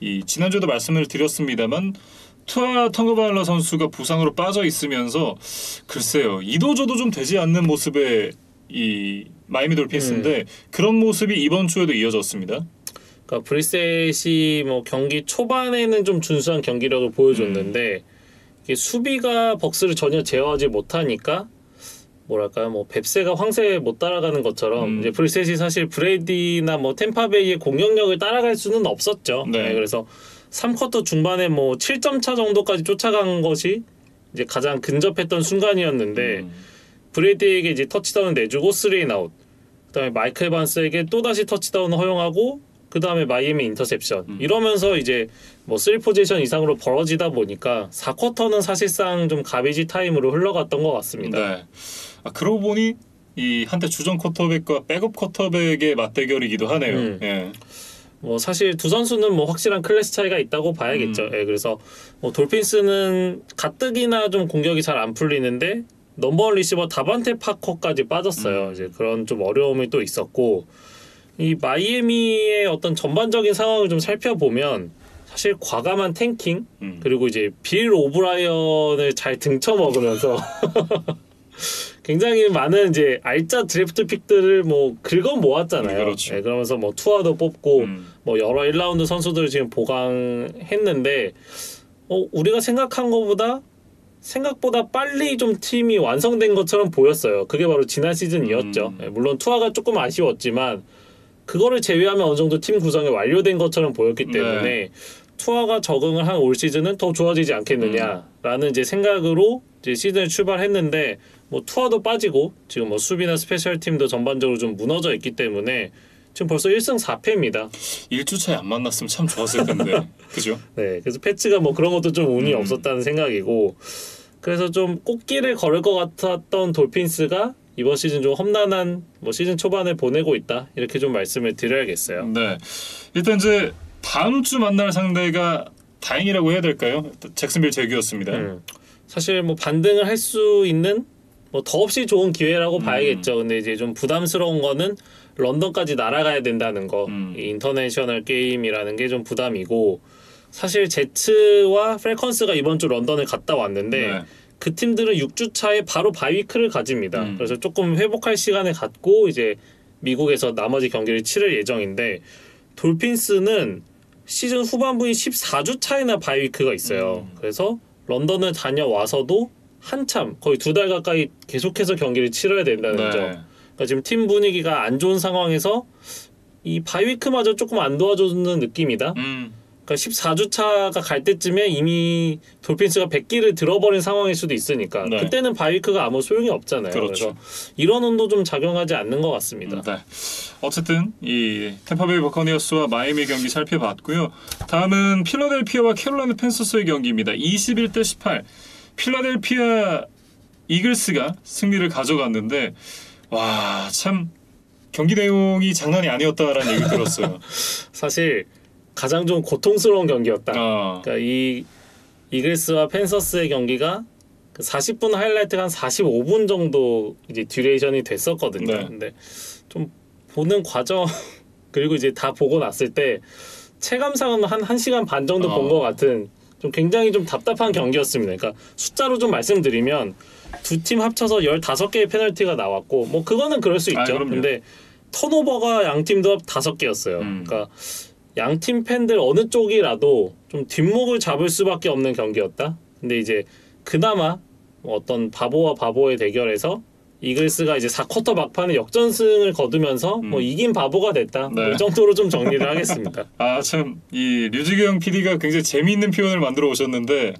이 지난주에도 말씀을 드렸습니다만 투아 텅거바일러 선수가 부상으로 빠져 있으면서 글쎄요 이도저도 좀 되지 않는 모습의 이 마이애미 돌핀스인데 그런 모습이 이번 주에도 이어졌습니다. 그러니까 브리셋이 뭐 경기 초반에는 좀 준수한 경기력을 보여줬는데 이게 수비가 벅스를 전혀 제어하지 못하니까 뭐랄까요, 뭐 뱁새가 황새 못 따라가는 것처럼 이제 브리셋이 사실 브레이디나 뭐 템파베이의 공격력을 따라갈 수는 없었죠. 네. 그래서 3쿼터 중반에 뭐 7점 차 정도까지 쫓아간 것이 이제 가장 근접했던 순간이었는데 브레이디에게 이제 터치다운을 내주고 3&아웃. 그다음에 마이클 에반스에게 또 다시 터치다운을 허용하고 그다음에 마이애미 인터셉션. 이러면서 이제 뭐 3포지션 이상으로 벌어지다 보니까 4쿼터는 사실상 좀 가비지 타임으로 흘러갔던 것 같습니다. 네. 그러고 보니 이 한때 주전 쿼터백과 백업 쿼터백의 맞대결이기도 하네요. 예. 뭐 사실 두 선수는 뭐 확실한 클래스 차이가 있다고 봐야겠죠. 예, 그래서 뭐 돌핀스는 가뜩이나 좀 공격이 잘 안 풀리는데 넘버원 리시버 다반테 파커까지 빠졌어요. 이제 그런 좀 어려움이 또 있었고 이 마이애미의 어떤 전반적인 상황을 좀 살펴보면 사실 과감한 탱킹 그리고 이제 빌 오브라이언을 잘 등쳐 먹으면서 굉장히 많은 이제 알짜 드래프트 픽들을 뭐 긁어 모았잖아요. 그렇죠. 네, 그러면서 뭐 투아도 뽑고 뭐 여러 1라운드 선수들을 지금 보강했는데 우리가 생각한 것보다 생각보다 빨리 좀 팀이 완성된 것처럼 보였어요. 그게 바로 지난 시즌이었죠. 네, 물론 투아가 조금 아쉬웠지만 그거를 제외하면 어느 정도 팀 구성이 완료된 것처럼 보였기 때문에 네. 투아가 적응을 한 올 시즌은 더 좋아지지 않겠느냐라는 이제 생각으로 이제 시즌을 출발했는데 뭐 투아도 빠지고 지금 뭐 수비나 스페셜 팀도 전반적으로 좀 무너져 있기 때문에 지금 벌써 1승 4패입니다. 1주차에 안 만났으면 참 좋았을 텐데. 그죠? 네. 그래서 패치가 뭐 그런 것도 좀 운이 없었다는 생각이고 그래서 좀 꽃길을 걸을 것 같았던 돌핀스가 이번 시즌 좀 험난한 뭐 시즌 초반을 보내고 있다. 이렇게 좀 말씀을 드려야겠어요. 네. 일단 이제 다음 주 만날 상대가 다행이라고 해야 될까요? 잭슨빌 제규였습니다. 사실 뭐 반등을 할 수 있는 뭐 더없이 좋은 기회라고 봐야겠죠. 근데 이제 좀 부담스러운 거는 런던까지 날아가야 된다는 거. 이 인터내셔널 게임이라는 게 좀 부담이고 사실 제츠와 펠컨스가 이번 주 런던을 갔다 왔는데 네. 그 팀들은 6주 차에 바로 바이위크를 가집니다. 그래서 조금 회복할 시간을 갖고 이제 미국에서 나머지 경기를 치를 예정인데 돌핀스는 시즌 후반부인 14주 차이나 바이위크가 있어요. 그래서 런던을 다녀와서도 한참 거의 2달 가까이 계속해서 경기를 치러야 된다는 네. 점. 그러니까 지금 팀 분위기가 안 좋은 상황에서 이 바이위크마저 조금 안 도와주는 느낌이다. 그러니까 14주 차가 갈 때쯤에 이미 돌핀스가 100기를 들어버린 상황일 수도 있으니까 네. 그때는 바이위크가 아무 소용이 없잖아요. 그렇죠. 그래서 이런 온도 좀 작용하지 않는 것 같습니다. 네. 어쨌든 이 템파베이 버커니어스와 마이애미 경기 살펴봤고요. 다음은 필라델피아와 캐롤라이나 팬서스의 경기입니다. 21대 18. 필라델피아 이글스가 승리를 가져갔는데 와, 참 경기 내용이 장난이 아니었다라는 얘기 들었어요. 사실 가장 좀 고통스러운 경기였다. 그러니까 이 이글스와 팬서스의 경기가 40분 하이라이트가 한 45분 정도 이제 듀레이션이 됐었거든요. 네. 근데 좀 보는 과정 그리고 이제 다 보고 났을 때 체감상은 한 1시간 반 정도 본 것 같은 좀 굉장히 좀 답답한 경기였습니다. 그러니까 숫자로 좀 말씀드리면 두 팀 합쳐서 15개의 페널티가 나왔고 뭐 그거는 그럴 수 있죠. 근데 턴오버가 양 팀 다 5개였어요. 그러니까 양 팀 팬들 어느 쪽이라도 좀 뒷목을 잡을 수밖에 없는 경기였다. 근데 이제 그나마 어떤 바보와 바보의 대결에서 이글스가 이제 4쿼터 막판에 역전승을 거두면서 뭐 이긴 바보가 됐다. 네. 이 정도로 좀 정리를 하겠습니다. 아, 참 이 류지경 PD가 굉장히 재미있는 표현을 만들어 오셨는데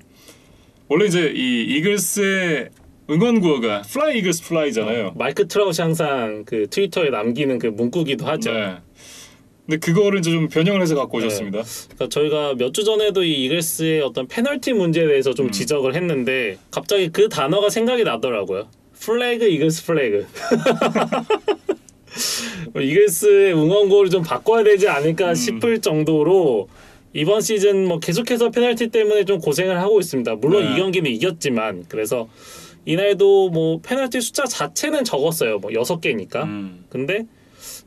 원래 이제 이 이글스의 응원 구호가 Fly Eagles Fly잖아요. 마이크 트라우시 항상 그 트위터에 남기는 그 문구기도 하죠. 네. 근데 그거를 이제 좀 변형을 해서 갖고 오셨습니다. 그러니까 저희가 몇 주 전에도 이 이글스의 어떤 페널티 문제에 대해서 좀 지적을 했는데 갑자기 그 단어가 생각이 나더라고요. 플래그 이글스 플래그. 이글스의 응원구를 좀 바꿔야 되지 않을까 싶을 정도로 이번 시즌 뭐 계속해서 페널티 때문에 좀 고생을 하고 있습니다. 물론 네. 이 경기는 이겼지만 그래서 이날도 뭐 페널티 숫자 자체는 적었어요. 뭐 6개니까. 근데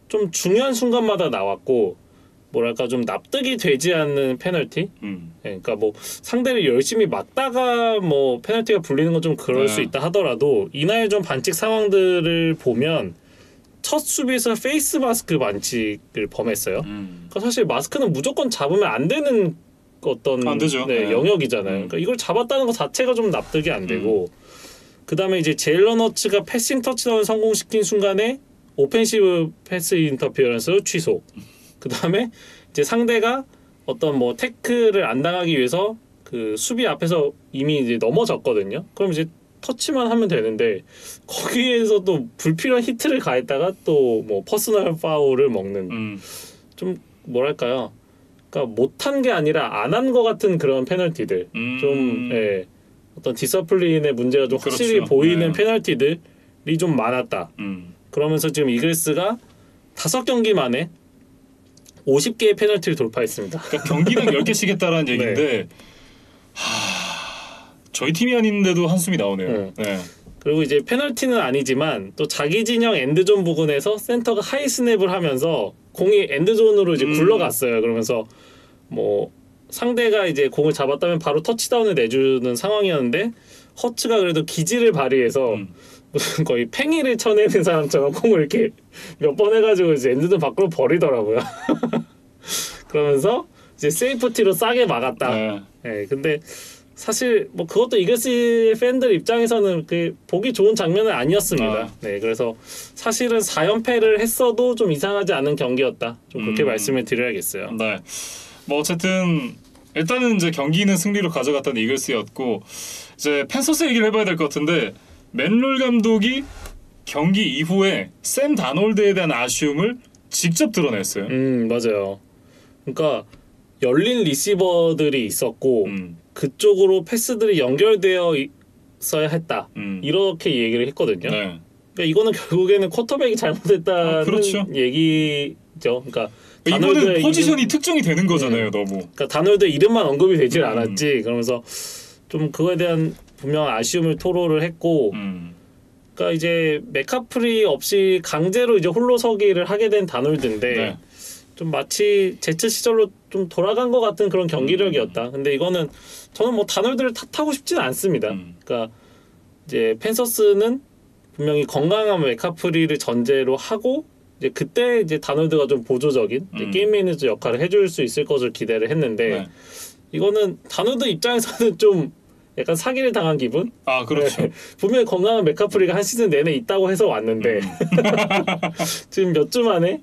좀 중요한 순간마다 나왔고 뭐랄까 좀 납득이 되지 않는 페널티. 그러니까 뭐 상대를 열심히 막다가 뭐 페널티가 불리는 건 좀 그럴 수 있다 하더라도 이날 좀 반칙 상황들을 보면 첫 수비에서 페이스 마스크 반칙을 범했어요. 그러니까 사실 마스크는 무조건 잡으면 안 되는 어떤 안 되죠. 네, 영역이잖아요. 그러니까 이걸 잡았다는 것 자체가 좀 납득이 안 되고 그 다음에 이제 제일런 허츠가 패싱 터치다운 성공시킨 순간에 오펜시브 패스 인터피어런스로 취소. 그 다음에 이제 상대가 어떤 뭐 태클을 안 당하기 위해서 그 수비 앞에서 이미 이제 넘어졌거든요. 그럼 이제 터치만 하면 되는데 거기에서도 불필요한 히트를 가했다가 또 뭐 퍼스널 파울을 먹는 좀 뭐랄까요? 그러니까 못한 게 아니라 안 한 것 같은 그런 페널티들 좀 예, 어떤 디서플린의 문제가 좀 확실히 그렇죠. 보이는 페널티들이 좀 많았다. 그러면서 지금 이글스가 5경기 만에 50개의 페널티를 돌파했습니다. 그러니까 경기당 10개씩 했다라는 얘기인데 저희 팀이 아닌데도 한숨이 나오네요. 네. 그리고 이제 페널티는 아니지만 또 자기 진영 엔드존 부근에서 센터가 하이 스냅을 하면서 공이 엔드존으로 이제 굴러갔어요. 그러면서 뭐 상대가 이제 공을 잡았다면 바로 터치다운을 내주는 상황이었는데 허츠가 그래도 기지를 발휘해서 무슨 거의 팽이를 쳐내는 사람처럼 공을 이렇게 몇 번 해가지고 이제 엔드존 밖으로 버리더라고요. 그러면서 이제 세이프티로 싸게 막았다. 네, 근데 사실 뭐 그것도 이글스 팬들 입장에서는 그 보기 좋은 장면은 아니었습니다. 네, 그래서 사실은 4연패를 했어도 좀 이상하지 않은 경기였다. 좀 그렇게 말씀을 드려야겠어요. 네, 뭐 어쨌든 일단은 이제 경기는 승리로 가져갔던 이글스였고 이제 펜서스 얘기를 해봐야 될 것 같은데 맨롤 감독이 경기 이후에 샘 다놀드에 대한 아쉬움을 직접 드러냈어요. 맞아요. 그러니까 열린 리시버들이 있었고 그쪽으로 패스들이 연결되어 있어야 했다. 이렇게 얘기를 했거든요. 네. 그러니까 이거는 결국에는 쿼터백이 잘못했다는 그렇죠. 얘기죠. 그러니까 이거는 포지션이 특정이 되는 거잖아요, 너무. 그러니까 다놀드 이름만 언급이 되질 않았지. 그러면서 좀 그거에 대한 분명 아쉬움을 토로를 했고, 그러니까 이제 맥카프리 없이 강제로 이제 홀로서기를 하게 된 다놀드인데. 네. 좀 마치 제츠 시절로 좀 돌아간 것 같은 그런 경기력이었다. 근데 이거는 저는 뭐 다놀드를 탓하고 싶지는 않습니다. 그러니까 이제 펜서스는 분명히 건강한 맥카프리를 전제로 하고 이제 그때 이제 다놀드가 좀 보조적인 이제 게임 매니저 역할을 해줄 수 있을 것을 기대를 했는데 이거는 다놀드 입장에서는 좀 약간 사기를 당한 기분? 아, 그렇죠. 네. 분명히 건강한 맥카프리가 한 시즌 내내 있다고 해서 왔는데 지금 몇 주 만에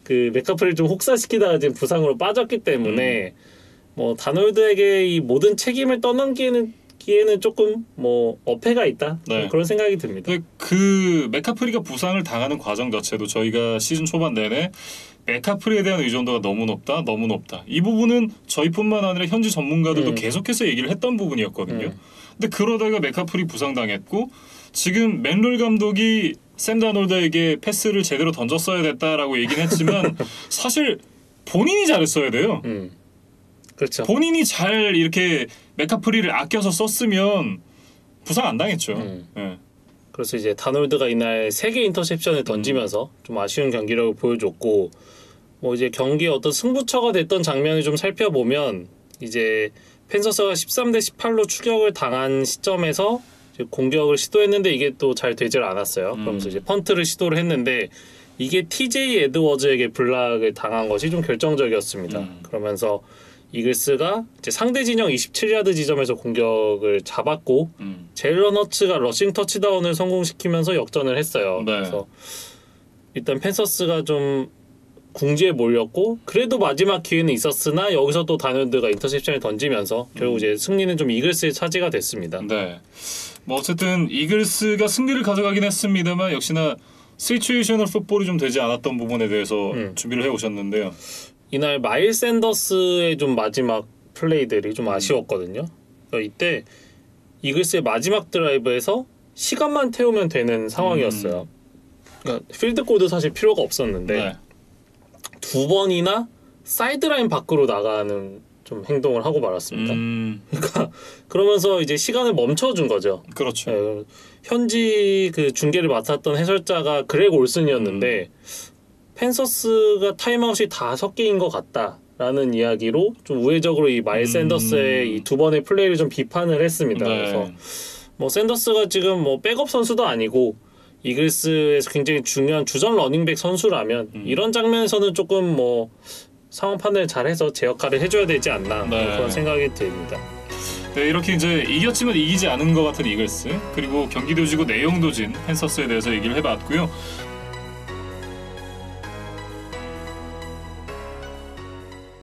그 맥카프리를 좀 혹사시키다가 지금 부상으로 빠졌기 때문에 뭐 다놀드에게 이 모든 책임을 떠넘기는 기에는 조금 뭐 어폐가 있다. 네. 그런 생각이 듭니다. 그 맥카프리가 부상을 당하는 과정 자체도 저희가 시즌 초반 내내 맥카프리에 대한 의존도가 너무 높다, 너무 높다. 이 부분은 저희뿐만 아니라 현지 전문가들도 계속해서 얘기를 했던 부분이었거든요. 근데 그러다가 맥카프리 부상당했고 지금 맨롤 감독이 샘 다놀드에게 패스를 제대로 던졌어야 됐다라고 얘기는 했지만 사실 본인이 잘했어야 돼요. 그렇죠. 본인이 잘 이렇게 맥카프리를 아껴서 썼으면 부상 안 당했죠. 네. 그래서 이제 다놀드가 이날 3개 인터셉션을 던지면서 좀 아쉬운 경기력을 보여줬고 뭐 이제 경기의 어떤 승부처가 됐던 장면을 좀 살펴보면 이제 펜서스가 13대 18로 추격을 당한 시점에서 공격을 시도했는데 이게 또 잘 되질 않았어요. 그러면서 이제 펀트를 시도를 했는데 이게 TJ 에드워즈에게 블락을 당한 것이 좀 결정적이었습니다. 그러면서 이글스가 이제 상대 진영 27야드 지점에서 공격을 잡았고 제일런 허츠가 러싱 터치다운을 성공시키면서 역전을 했어요. 네. 그래서 일단 펜서스가 좀 궁지에 몰렸고 그래도 마지막 기회는 있었으나 여기서 또 다놀드가 인터셉션을 던지면서 결국 이제 승리는 좀 이글스의 차지가 됐습니다. 네. 뭐 어쨌든 이글스가 승리를 가져가긴 했습니다만 역시나 시츄에이셔널 풋볼이 좀 되지 않았던 부분에 대해서 준비를 해 오셨는데요. 이날 마일 샌더스의 좀 마지막 플레이들이 좀 아쉬웠거든요. 그러니까 이때 이글스의 마지막 드라이브에서 시간만 태우면 되는 상황이었어요. 그러니까 필드골도 사실 필요가 없었는데 네. 2번이나 사이드라인 밖으로 나가는 좀 행동을 하고 말았습니다. 그러니까 그러면서 이제 시간을 멈춰준 거죠. 그렇죠. 네, 현지 그 중계를 맡았던 해설자가 그렉 올슨이었는데 펜서스가 타임아웃이 5개인 것 같다라는 이야기로 좀 우회적으로 이 마일 샌더스의 이 2번의 플레이를 좀 비판을 했습니다. 네. 그래서 뭐 샌더스가 지금 뭐 백업 선수도 아니고 이글스에서 굉장히 중요한 주전 러닝백 선수라면 이런 장면에서는 조금 뭐 상황 판단을 잘해서 제 역할을 해줘야 되지 않나 그런 생각이 듭니다. 네, 이렇게 이제 이겼지만 이기지 않은 것 같은 이글스, 그리고 경기도 지고 내용도 진 팬서스에 대해서 얘기를 해봤고요.